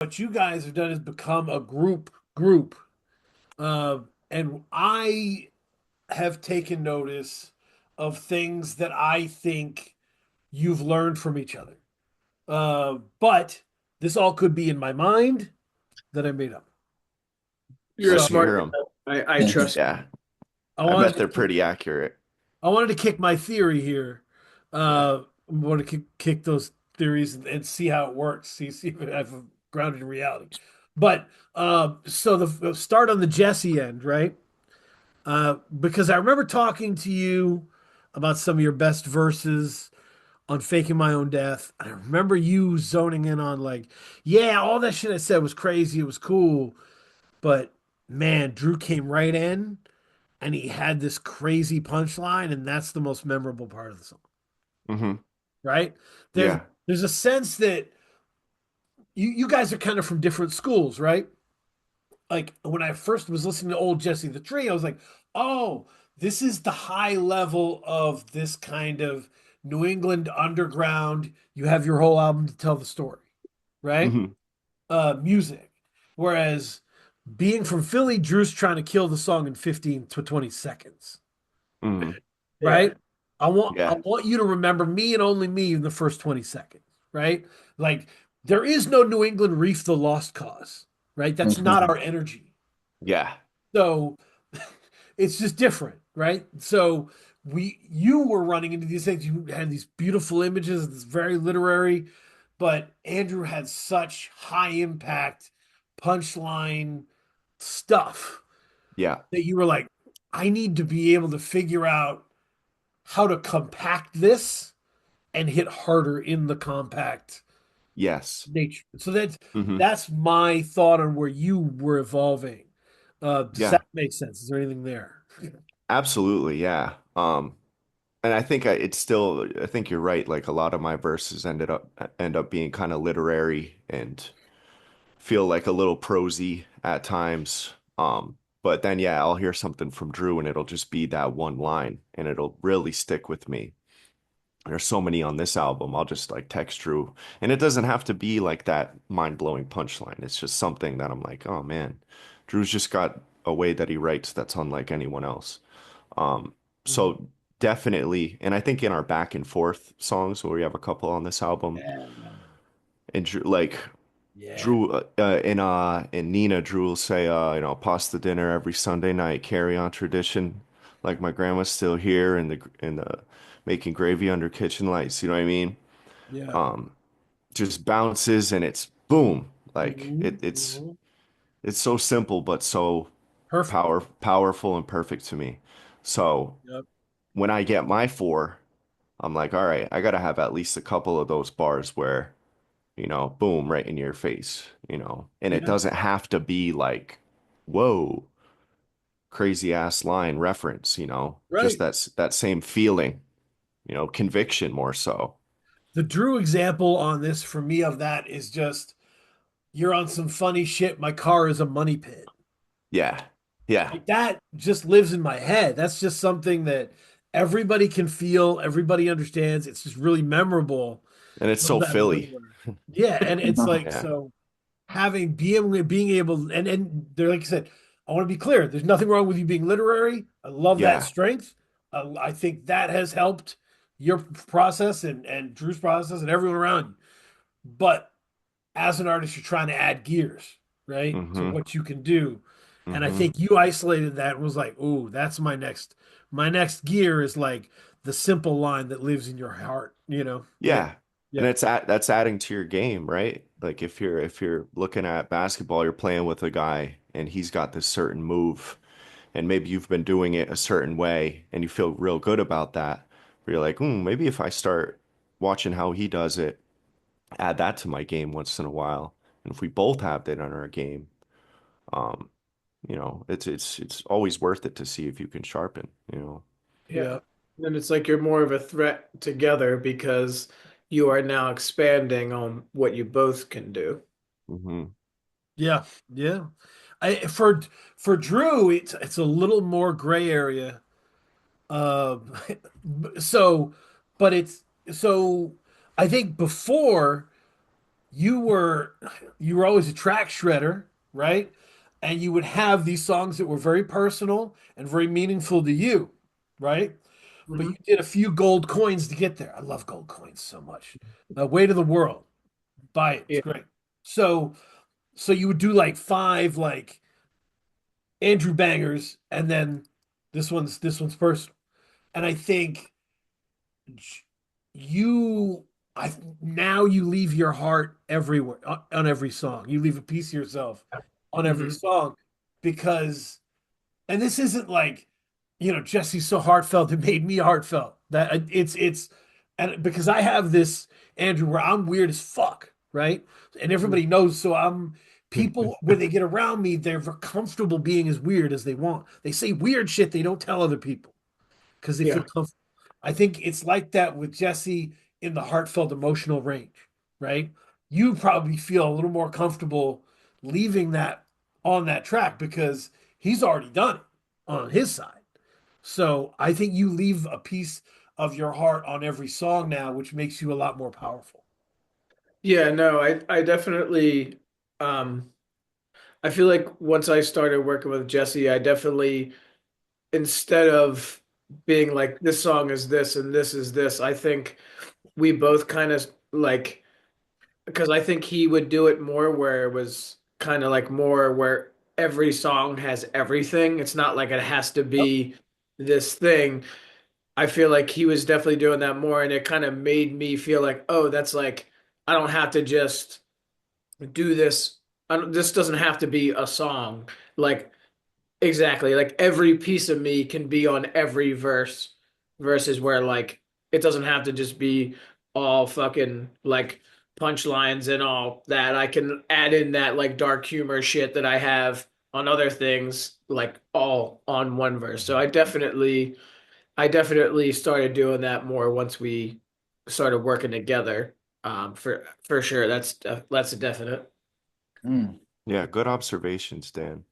what you guys have done is become a group. And I have taken notice of things that I think you've learned from each other. But this all could be in my mind that I made up. You're a So Love to smart hear them. guy. I trust. Yeah, I I bet wanted they're to pretty accurate. I wanted to kick my theory here. Yeah. I want to kick those theories and see how it works. See if I've grounded in reality. But so the start on the Jesse end, right? Because I remember talking to you about some of your best verses on faking my own death. I remember you zoning in on like, yeah, all that shit I said was crazy. It was cool, but man, Drew came right in and he had this crazy punchline, and that's the most memorable part of the song, Hmm. right? There's Yeah. there's a sense that you guys are kind of from different schools, right? Like when I first was listening to old Jesse the Tree, I was like, oh, this is the high level of this kind of New England underground. You have your whole album to tell the story, right? Hmm. Music. Whereas being from Philly, Drew's trying to kill the song in 15 to 20 seconds, Hmm. Yeah. right? I Yeah. want you to remember me and only me in the first 20 seconds, right? Like there is no New England Reef the Lost Cause, right? That's not our energy. Yeah. So it's just different, right? So you were running into these things. You had these beautiful images, it's very literary, but Andrew had such high impact punchline stuff Yeah. that you were like, I need to be able to figure out how to compact this and hit harder in the compact Yes. nature. So that's Hmm. that's my thought on where you were evolving. Does Yeah. that make sense? Is there anything there? Absolutely. Yeah. And I think it's still, I think you're right. Like a lot of my verses end up being kind of literary and feel like a little prosy at times. But then yeah, I'll hear something from Drew and it'll just be that one line and it'll really stick with me. There's so many on this album. I'll just like text Drew, and it doesn't have to be like that mind-blowing punchline. It's just something that I'm like, oh man, Drew's just got a way that he writes that's unlike anyone else. Um, Mhm. so definitely, and I think in our back and forth songs where we have a couple on this album, Yeah. and Drew, like Yeah. Drew and Nina, Drew will say, pasta dinner every Sunday night, carry on tradition. Like my grandma's still here in the making gravy under kitchen lights. You know what I mean? Yeah. Um, just bounces and it's boom. Like Hmm. it's so simple but so Perfect. powerful and perfect to me. So Yep. when I get my four, I'm like, all right, I gotta have at least a couple of those bars where boom, right in your face. And it Yeah. doesn't have to be like, whoa, crazy ass line reference. Just Right. that same feeling, conviction more so. The Drew example on this for me of that is just you're on some funny shit. My car is a money pit. Yeah. Yeah. Like that just lives in my head. That's just something that everybody can feel, everybody understands. It's just really memorable. And it's Love so that Philly. literary. Yeah, and it's like Yeah. so having being able and they're like I said, I want to be clear. There's nothing wrong with you being literary. I love that Yeah. strength. I think that has helped your process and Drew's process and everyone around you. But as an artist, you're trying to add gears, right, to Mm-hmm. what you can do. And I Mm-hmm. think you isolated that and was like, "Oh, that's my next gear is like the simple line that lives in your heart." Yeah, Yeah. And yeah, that's adding to your game, right? Like if you're looking at basketball, you're playing with a guy and he's got this certain move and maybe you've been doing it a certain way and you feel real good about that. But you're like, maybe if I start watching how he does it, add that to my game once in a while. And if we both have that on our game, um, it's always worth it to see if you can sharpen. Yeah. yeah, Then it's like you're more of a threat together because you are now expanding on what you both can do. Hmm. yeah, yeah. I for Drew, it's a little more gray area. Um, so, but it's so I think before. you were you were always a track shredder, right? And you would have these songs that were very personal and very meaningful to you, right? But Mhm. you did a few gold coins to get there. I love gold coins so much. Weight of the World, buy it. It's Yeah. great. So you would do like five like Andrew bangers, and then this one's personal. And I think you I now you leave your heart everywhere on every song. You leave a piece of yourself on every Mhm. song because and this isn't like Jesse's so heartfelt it made me heartfelt. That it's and because I have this Andrew where I'm weird as fuck, right? And everybody knows so I'm people when they get around me they're comfortable being as weird as they want. They say weird shit they don't tell other people because they feel Yeah. comfortable. I think it's like that with Jesse in the heartfelt emotional range, right? You probably feel a little more comfortable leaving that on that track because he's already done it on his side. So I think you leave a piece of your heart on every song now, which makes you a lot more powerful. Yeah, no, I definitely I feel like once I started working with Jesse, I definitely instead of being like this song is this and this is this, I think we both kind of like because I think he would do it more where it was kind of like more where every song has everything. It's not like it has to Yep. be this thing. I feel like he was definitely doing that more, and it kind of made me feel like, oh, that's like I don't have to just do this. This doesn't have to be a song. Like exactly, like every piece of me can be on every verse, versus where like it doesn't have to just be all fucking like punchlines and all that. I can add in that like dark humor shit that I have on other things, like all on one verse. So I definitely started doing that more once we started working together. For sure, that's a definite. Mm. Yeah, good observations, Dan.